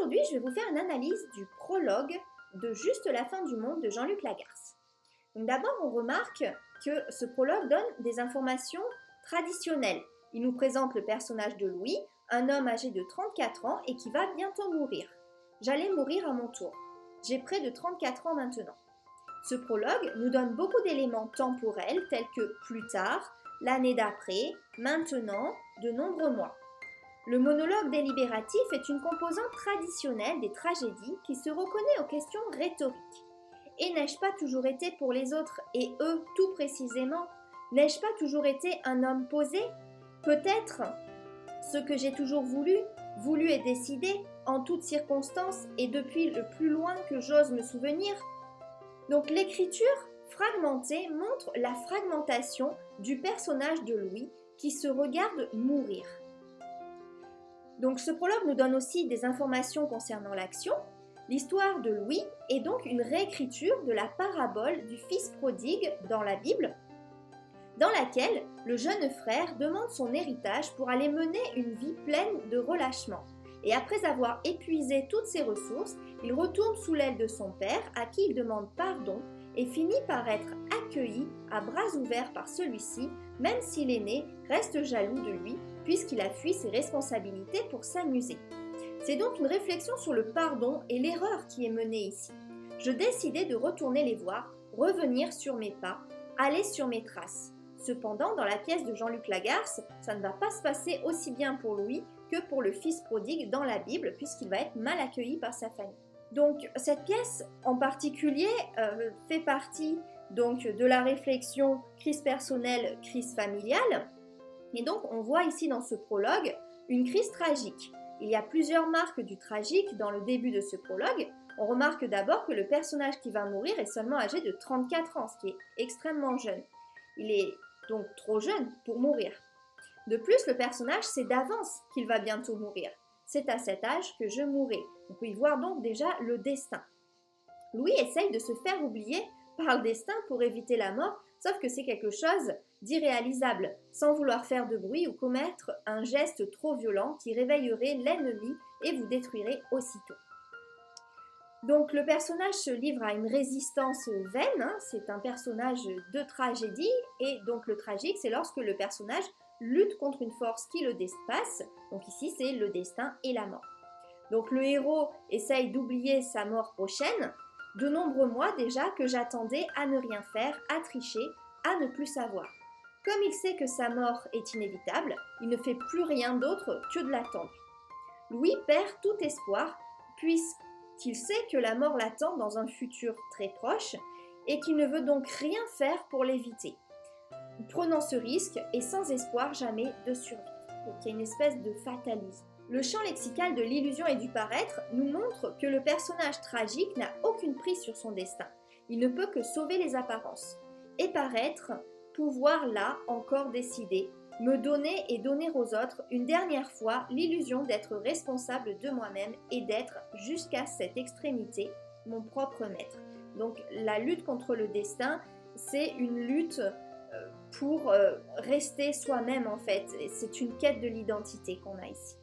aujourd'hui, je vais vous faire une analyse du prologue de Juste la fin du monde de Jean-Luc Lagarce. Donc d'abord, on remarque que ce prologue donne des informations traditionnelles. Il nous présente le personnage de Louis, un homme âgé de 34 ans et qui va bientôt mourir. J'allais mourir à mon tour. J'ai près de 34 ans maintenant. Ce prologue nous donne beaucoup d'éléments temporels tels que plus tard, l'année d'après, maintenant, de nombreux mois. Le monologue délibératif est une composante traditionnelle des tragédies qui se reconnaît aux questions rhétoriques. Et n'ai-je pas toujours été pour les autres et eux tout précisément? N'ai-je pas toujours été un homme posé? Peut-être ce que j'ai toujours voulu et décidé, en toutes circonstances et depuis le plus loin que j'ose me souvenir. Donc l'écriture fragmentée montre la fragmentation du personnage de Louis qui se regarde mourir. Donc ce prologue nous donne aussi des informations concernant l'action. L'histoire de Louis est donc une réécriture de la parabole du fils prodigue dans la Bible, dans laquelle le jeune frère demande son héritage pour aller mener une vie pleine de relâchement. Et après avoir épuisé toutes ses ressources, il retourne sous l'aile de son père, à qui il demande pardon, et finit par être accueilli à bras ouverts par celui-ci, même si l'aîné reste jaloux de lui, puisqu'il a fui ses responsabilités pour s'amuser. C'est donc une réflexion sur le pardon et l'erreur qui est menée ici. Je décidai de retourner les voir, revenir sur mes pas, aller sur mes traces. Cependant, dans la pièce de Jean-Luc Lagarce, ça ne va pas se passer aussi bien pour Louis que pour le fils prodigue dans la Bible, puisqu'il va être mal accueilli par sa famille. Donc cette pièce en particulier fait partie donc de la réflexion crise personnelle, crise familiale. Et donc on voit ici dans ce prologue une crise tragique. Il y a plusieurs marques du tragique dans le début de ce prologue. On remarque d'abord que le personnage qui va mourir est seulement âgé de 34 ans, ce qui est extrêmement jeune. Il est donc trop jeune pour mourir. De plus, le personnage sait d'avance qu'il va bientôt mourir. C'est à cet âge que je mourrai. On peut y voir donc déjà le destin. Louis essaye de se faire oublier par le destin pour éviter la mort, sauf que c'est quelque chose d'irréalisable, sans vouloir faire de bruit ou commettre un geste trop violent qui réveillerait l'ennemi et vous détruirait aussitôt. Donc le personnage se livre à une résistance vaine, c'est un personnage de tragédie, et donc le tragique c'est lorsque le personnage lutte contre une force qui le dépasse, donc ici c'est le destin et la mort. Donc le héros essaye d'oublier sa mort prochaine, de nombreux mois déjà que j'attendais à ne rien faire, à tricher, à ne plus savoir. Comme il sait que sa mort est inévitable, il ne fait plus rien d'autre que de l'attendre. Louis perd tout espoir, puisqu'il sait que la mort l'attend dans un futur très proche et qu'il ne veut donc rien faire pour l'éviter. Prenant ce risque et sans espoir jamais de survivre. Donc il y a une espèce de fatalisme. Le champ lexical de l'illusion et du paraître nous montre que le personnage tragique n'a aucune prise sur son destin. Il ne peut que sauver les apparences. Et paraître, pouvoir là encore décider, me donner et donner aux autres une dernière fois l'illusion d'être responsable de moi-même et d'être jusqu'à cette extrémité mon propre maître. Donc la lutte contre le destin, c'est une lutte pour rester soi-même en fait. C'est une quête de l'identité qu'on a ici.